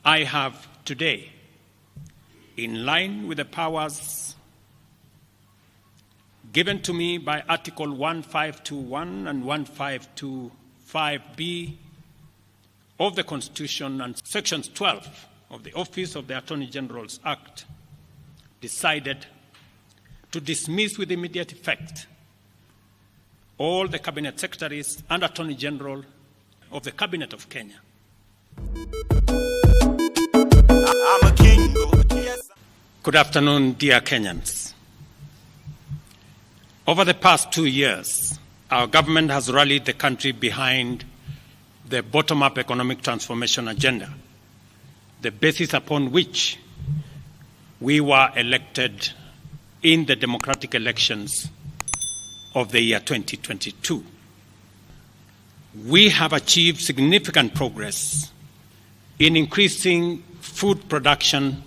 I have today, in line with the powers given to me by Article 1521 and 1525B of the Constitution and Sections 12 of the Office of the Attorney General's Act, decided to dismiss with immediate effect all the Cabinet Secretaries and Attorney General of the Cabinet of Kenya. I'm a king. Good afternoon, dear Kenyans. Over the past 2 years, our government has rallied the country behind the bottom-up economic transformation agenda, the basis upon which we were elected in the democratic elections of the year 2022. We have achieved significant progress in increasing food production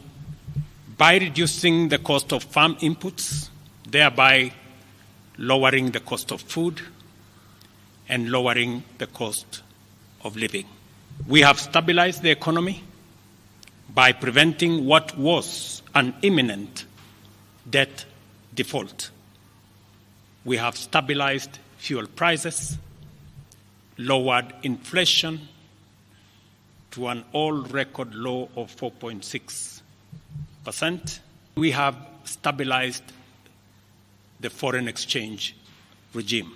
by reducing the cost of farm inputs, thereby lowering the cost of food and lowering the cost of living. We have stabilized the economy by preventing what was an imminent debt default. We have stabilized fuel prices, lowered inflation to an all-record low of 4.6%. We have stabilized the foreign exchange regime.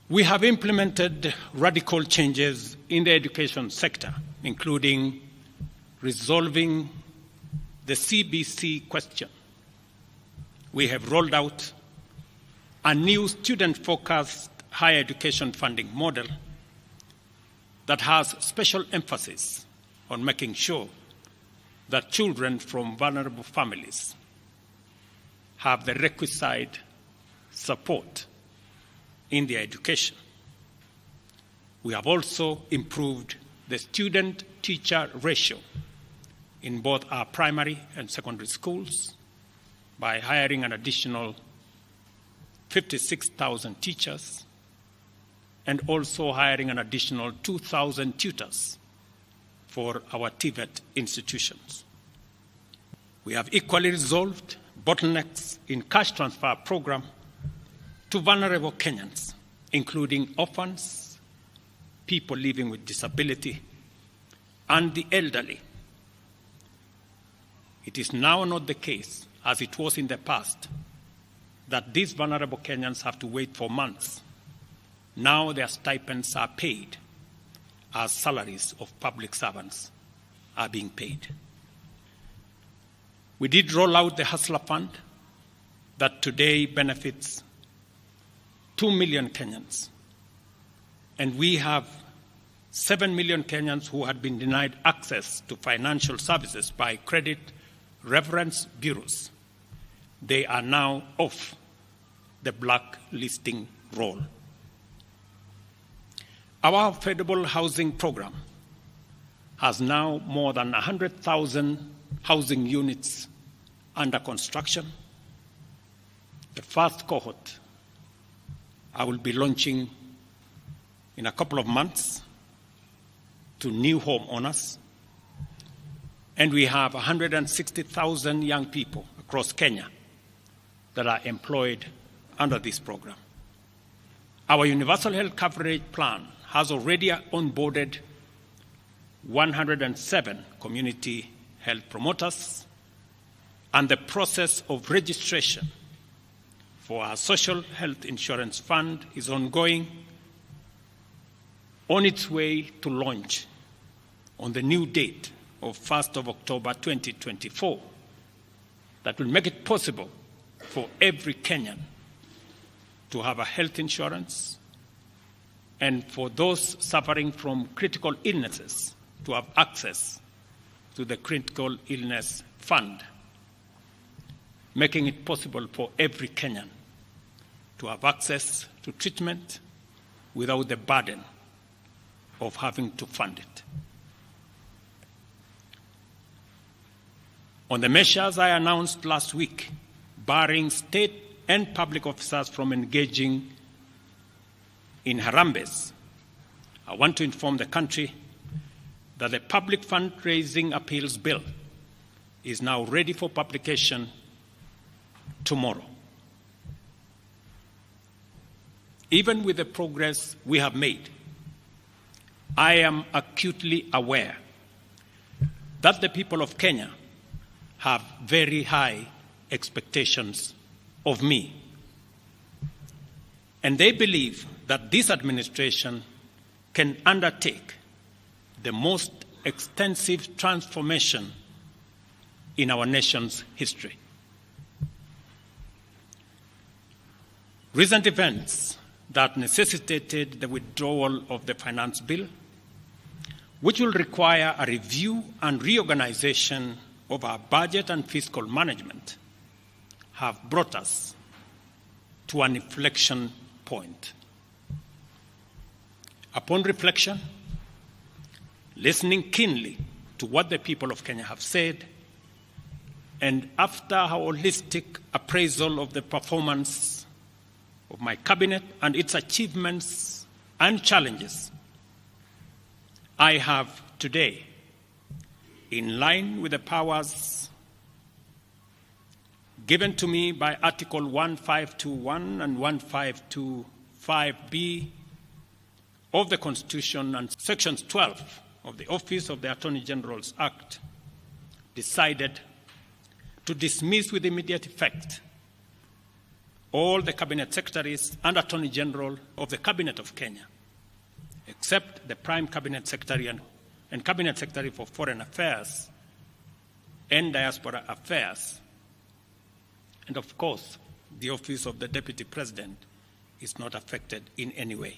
We have implemented radical changes in the education sector, including resolving the CBC question. We have rolled out a new student-focused higher education funding model that has special emphasis on making sure that children from vulnerable families have the requisite support in their education. We have also improved the student-teacher ratio in both our primary and secondary schools by hiring an additional 56,000 teachers and also hiring an additional 2,000 tutors for our TVET institutions. We have equally resolved bottlenecks in cash transfer program to vulnerable Kenyans, including orphans, people living with disability, and the elderly. It is now not the case, as it was in the past, that these vulnerable Kenyans have to wait for months. Now their stipends are paid as salaries of public servants are being paid. We did roll out the Hustler Fund that today benefits 2 million Kenyans. And we have 7 million Kenyans who had been denied access to financial services by credit reference bureaus. They are now off the blacklisting roll. Our affordable housing program has now more than 100,000 housing units under construction. The first cohort I will be launching in a couple of months to new homeowners. And we have 160,000 young people across Kenya that are employed under this program. Our universal health coverage plan has already onboarded 107 community health promoters, and the process of registration for our social health insurance fund is ongoing, on its way to launch on the new date of 1st of October 2024 that will make it possible for every Kenyan to have a health insurance, and for those suffering from critical illnesses to have access to the critical illness fund, making it possible for every Kenyan to have access to treatment without the burden of having to fund it. On the measures I announced last week, barring state and public officers from engaging in harambes, I want to inform the country that the Public Fundraising Appeals Bill is now ready for publication tomorrow. Even with the progress we have made, I am acutely aware that the people of Kenya have very high expectations of me. And they believe that this administration can undertake the most extensive transformation in our nation's history. Recent events that necessitated the withdrawal of the finance bill, which will require a review and reorganization of our budget and fiscal management, have brought us to an inflection point. Upon reflection, listening keenly to what the people of Kenya have said, and after a holistic appraisal of the performance of my cabinet and its achievements and challenges, I have today, in line with the powers given to me by Article 1521 and 1525B of the Constitution and Sections 12 of the Office of the Attorney General's Act, decided to dismiss with immediate effect all the Cabinet Secretaries and Attorney General of the Cabinet of Kenya, except the Prime Cabinet Secretary and Cabinet Secretary for Foreign Affairs and Diaspora Affairs. And of course, the Office of the Deputy President is not affected in any way.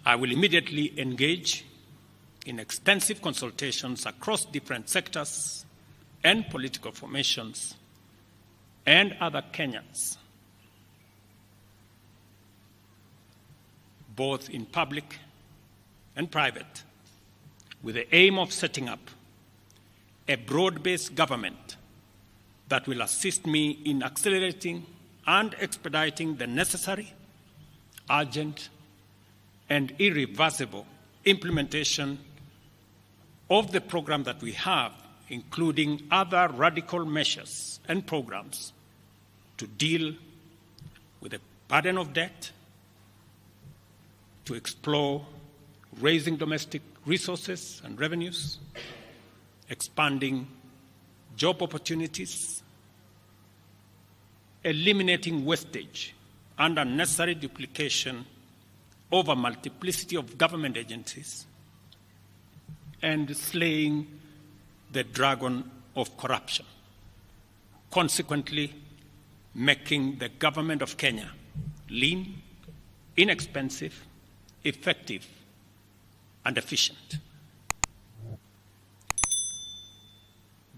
I will immediately engage in extensive consultations across different sectors and political formations and other Kenyans, both in public and private, with the aim of setting up a broad-based government that will assist me in accelerating and expediting the necessary, urgent, and irreversible implementation of the program that we have, including other radical measures and programs to deal with the burden of debt, to explore raising domestic resources and revenues, expanding job opportunities, eliminating wastage and unnecessary duplication of a multiplicity of government agencies, and slaying the dragon of corruption, consequently making the government of Kenya lean, inexpensive, effective, and efficient.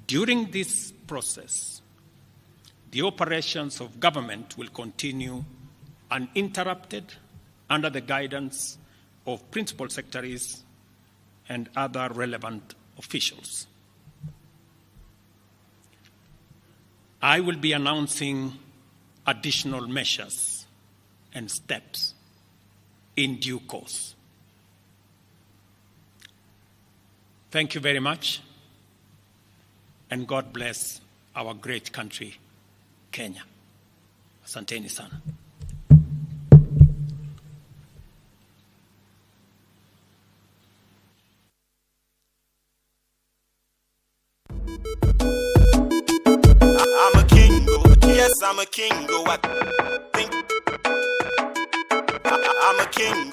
During this process, the operations of government will continue uninterrupted under the guidance of principal secretaries and other relevant officials. I will be announcing additional measures and steps in due course. Thank you very much, and God bless our great country, Kenya. Asanteni sana. I'm a king, yes, I'm a king, I think I'm a king,